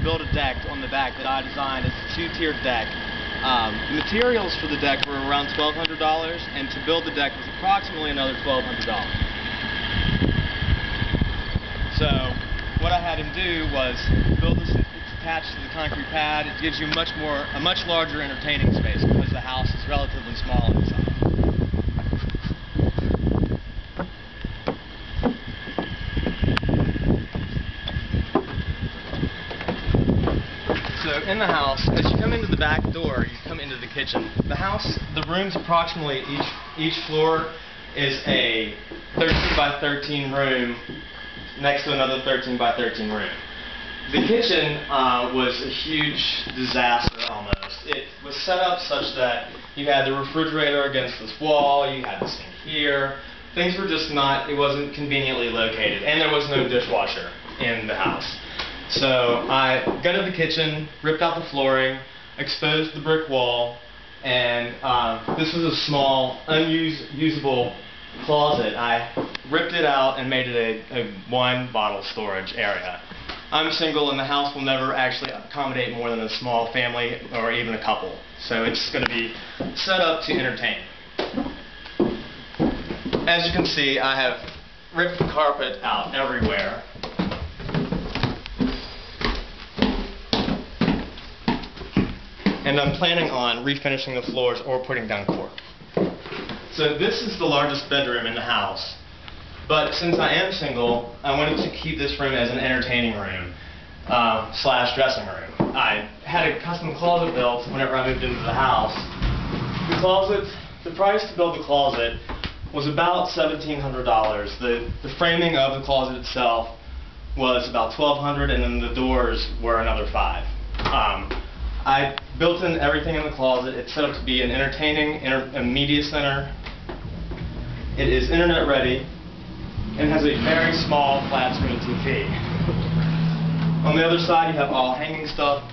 to build a deck on the back that I designed. It's a two-tiered deck. The materials for the deck were around $1,200, and to build the deck was approximately another $1,200. So what I had him do was build this. It's attached to the concrete pad. It gives you a much larger entertaining space because the house is relatively small inside. So in the house, as you come into the back door, you come into the kitchen. The room's approximately, each floor is a 13 by 13 room next to another 13 by 13 room. The kitchen was a huge disaster almost. It was set up such that you had the refrigerator against this wall, you had the sink here. Things were just not, it wasn't conveniently located, and there was no dishwasher in the house. So I gutted the kitchen, ripped out the flooring, exposed the brick wall, and this was a small, unusable closet. I ripped it out and made it a wine bottle storage area. I'm single and the house will never actually accommodate more than a small family or even a couple. So it's going to be set up to entertain. As you can see, I have ripped the carpet out everywhere. And I'm planning on refinishing the floors or putting down cork. So this is the largest bedroom in the house. But since I am single, I wanted to keep this room as an entertaining room slash dressing room. I had a custom closet built whenever I moved into the house. The price to build the closet was about $1,700. The framing of the closet itself was about $1,200, and then the doors were another $5. I built in everything in the closet. It's set up to be an entertaining media center. It is internet ready and has a very small flat screen TV. On the other side, you have all hanging stuff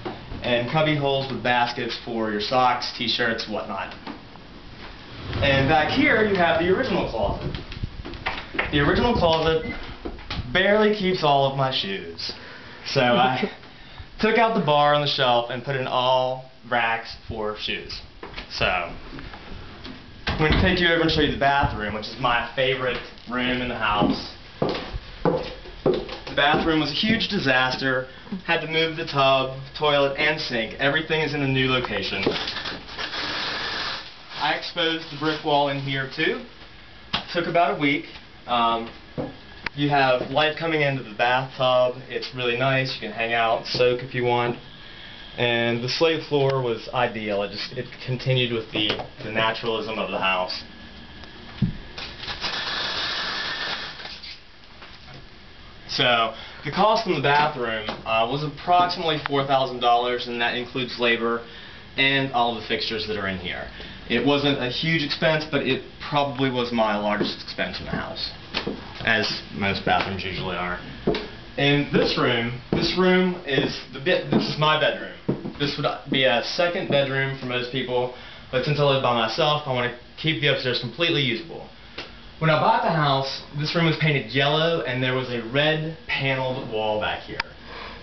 and cubby holes with baskets for your socks, t-shirts, whatnot. And back here, you have the original closet. The original closet barely keeps all of my shoes. So I took out the bar on the shelf and put in all racks for shoes. So I'm going to take you over and show you the bathroom, which is my favorite room in the house. The bathroom was a huge disaster. Had to move the tub, toilet, and sink. Everything is in a new location. I exposed the brick wall in here too. Took about a week. You have light coming into the bathtub. It's really nice. You can hang out, soak if you want. And the slate floor was ideal. It continued with the naturalism of the house. So the cost in the bathroom was approximately $4,000, and that includes labor and all the fixtures that are in here. It wasn't a huge expense, but it probably was my largest expense in the house, as most bathrooms usually are. In this room is this is my bedroom. This would be a second bedroom for most people, but since I live by myself, I want to keep the upstairs completely usable. When I bought the house, this room was painted yellow, and there was a red paneled wall back here.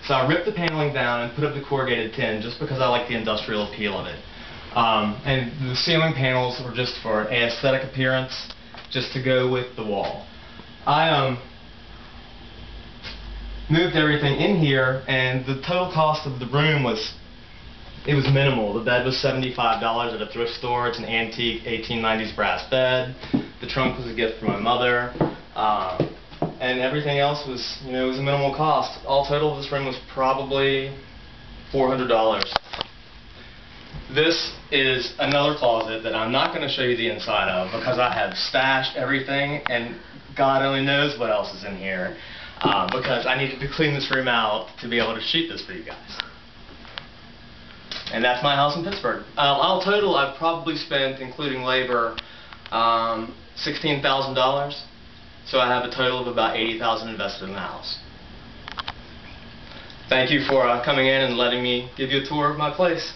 So I ripped the paneling down and put up the corrugated tin just because I like the industrial appeal of it. And the ceiling panels were just for an aesthetic appearance, just to go with the wall. I moved everything in here, and the total cost of the room was minimal. The bed was $75 at a thrift store. It's an antique 1890s brass bed. The trunk was a gift from my mother. And everything else was, it was a minimal cost. All total, this room was probably $400. This is another closet that I'm not going to show you the inside of because I have stashed everything, and God only knows what else is in here, because I needed to clean this room out to be able to shoot this for you guys. And that's my house in Pittsburgh. All total, I've probably spent, including labor, $16,000. So I have a total of about $80,000 invested in the house. Thank you for coming in and letting me give you a tour of my place.